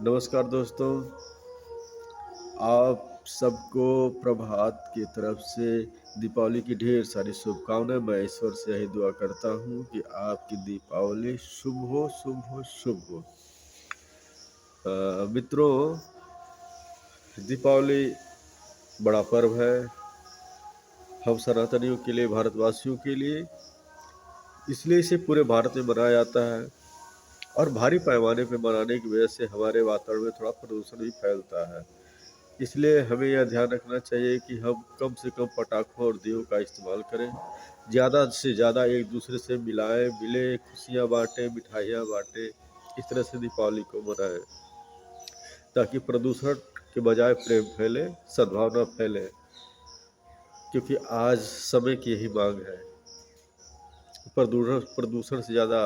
नमस्कार दोस्तों, आप सबको प्रभात की तरफ से दीपावली की ढेर सारी शुभकामनाएं। मैं ईश्वर से यही दुआ करता हूँ कि आपकी दीपावली शुभ हो, शुभ हो, शुभ हो। मित्रों, दीपावली बड़ा पर्व है हम सनातनियों के लिए, भारतवासियों के लिए। इसलिए इसे पूरे भारत में मनाया जाता है और भारी पैमाने पर मनाने की वजह से हमारे वातावरण में थोड़ा प्रदूषण भी फैलता है। इसलिए हमें यह ध्यान रखना चाहिए कि हम कम से कम पटाखों और दीयों का इस्तेमाल करें। ज़्यादा से ज़्यादा एक दूसरे से मिलें, खुशियाँ बाँटें, मिठाइयाँ बाँटें। इस तरह से दीपावली को मनाएं ताकि प्रदूषण के बजाय प्रेम फैले, सद्भावना फैले, क्योंकि आज समय की यही मांग है। प्रदूषण से ज़्यादा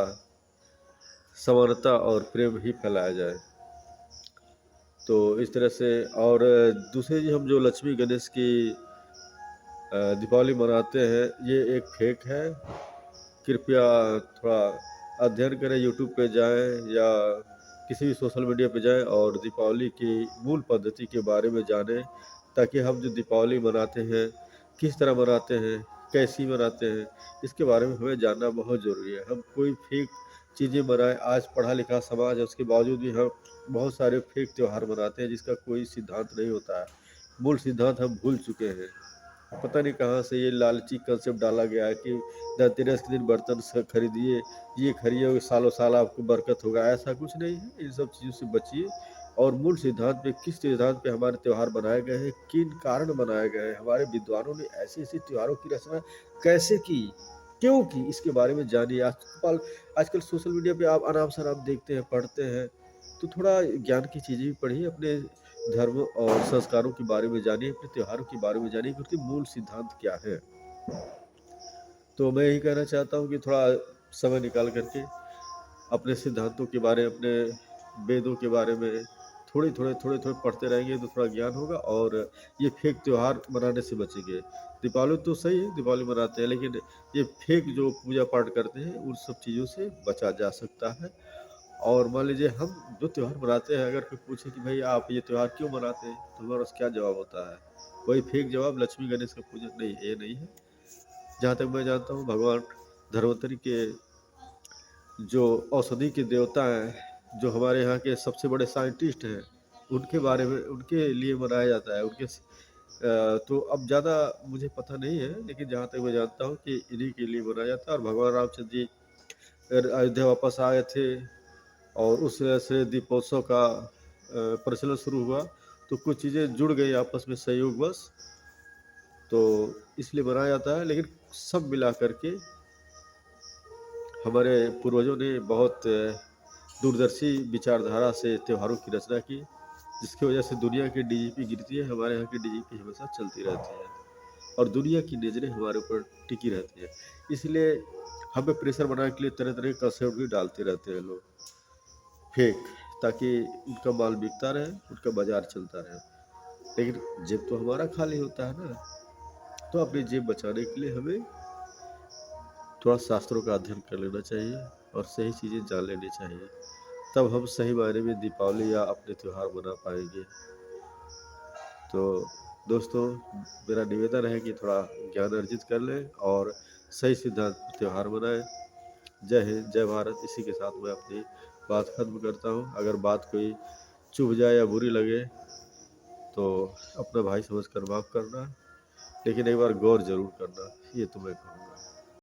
समानता और प्रेम ही फैलाया जाए। तो इस तरह से। और दूसरी जी, हम जो लक्ष्मी गणेश की दीपावली मनाते हैं, ये एक फेक है। कृपया थोड़ा अध्ययन करें, यूट्यूब पे जाएं या किसी भी सोशल मीडिया पे जाएं और दीपावली की मूल पद्धति के बारे में जानें, ताकि हम जो दीपावली मनाते हैं किस तरह मनाते हैं, कैसी मनाते हैं, इसके बारे में हमें जानना बहुत ज़रूरी है। हम कोई फेक चीज़ें मनाएं। आज पढ़ा लिखा समाज है, उसके बावजूद भी हम बहुत सारे फेक त्यौहार मनाते हैं जिसका कोई सिद्धांत नहीं होता है। मूल सिद्धांत हम भूल चुके हैं। पता नहीं कहाँ से ये लालची कंसेप्ट डाला गया है कि धनतेरस के दिन बर्तन खरीदिए, ये खरीदिए, सालों साल आपको बरकत होगा। ऐसा कुछ नहीं है। इन सब चीज़ों से बचिए और मूल सिद्धांत पे, किस सिद्धांत पे हमारे त्यौहार बनाए गए हैं, किन कारण बनाए गए हैं, हमारे विद्वानों ने ऐसे ऐसे त्योहारों की रचना कैसे की, क्यों की, इसके बारे में जानिए। आजकल सोशल मीडिया पे आप आराम शराब देखते हैं, पढ़ते हैं, तो थोड़ा ज्ञान की चीज़ें भी पढ़िए। अपने धर्म और संस्कारों के बारे में जानिए, अपने त्योहारों के बारे में जानिए कि उसके मूल सिद्धांत क्या है। तो मैं यही कहना चाहता हूँ कि थोड़ा समय निकाल करके अपने सिद्धांतों के बारे में, अपने वेदों के बारे में थोड़े पढ़ते रहेंगे तो थोड़ा ज्ञान होगा और ये फेक त्यौहार मनाने से बचेंगे। दीपावली तो सही है, दीपावली मनाते हैं, लेकिन ये फेक जो पूजा पाठ करते हैं उन सब चीज़ों से बचा जा सकता है। और मान लीजिए हम जो त्यौहार मनाते हैं, अगर कोई पूछे कि भाई आप ये त्यौहार क्यों मनाते हैं, तो हमारे पास क्या जवाब होता है? वही फेक जवाब, लक्ष्मी गणेश का पूजन। नहीं, ये नहीं है। जहाँ तक मैं जानता हूँ, भगवान धन्वंतरि के जो औषधि के देवता हैं, जो हमारे यहाँ के सबसे बड़े साइंटिस्ट हैं, उनके बारे में, उनके लिए मनाया जाता है। तो अब ज़्यादा मुझे पता नहीं है, लेकिन जहाँ तक मैं जानता हूँ कि इन्हीं के लिए मनाया जाता है। और भगवान रामचंद्र जी अयोध्या वापस आए थे और उस वजह से दीपोत्सव का प्रचलन शुरू हुआ, तो कुछ चीज़ें जुड़ गई आपस में संयोगवश, तो इसलिए मनाया जाता है। लेकिन सब मिला करके हमारे पूर्वजों ने बहुत दूरदर्शी विचारधारा से त्योहारों की रचना की, जिसकी वजह से दुनिया की डीजीपी गिरती है, हमारे यहाँ की डीजीपी हमेशा चलती रहती है और दुनिया की नज़रें हमारे ऊपर टिकी रहती है। इसलिए हमें प्रेशर बनाने के लिए तरह तरह के कंसेप्ट भी डालते रहते हैं लोग फेक, ताकि उनका माल बिकता रहे, उनका बाजार चलता रहे। लेकिन जेब तो हमारा खाली होता है ना। तो अपनी जेब बचाने के लिए हमें थोड़ा शास्त्रों का अध्ययन कर लेना चाहिए और सही चीज़ें जान लेनी चाहिए। तब हम सही मायने में दीपावली या अपने त्यौहार मना पाएंगे। तो दोस्तों, मेरा निवेदन है कि थोड़ा ज्ञान अर्जित कर लें और सही सिद्धांत पर त्यौहार मनाएं। जय हिंद, जय भारत। इसी के साथ मैं अपनी बात खत्म करता हूँ। अगर बात कोई चुभ जाए या बुरी लगे तो अपना भाई समझ कर माफ़ करना, लेकिन एक बार गौर ज़रूर करना, ये तो मैं कहूँगा।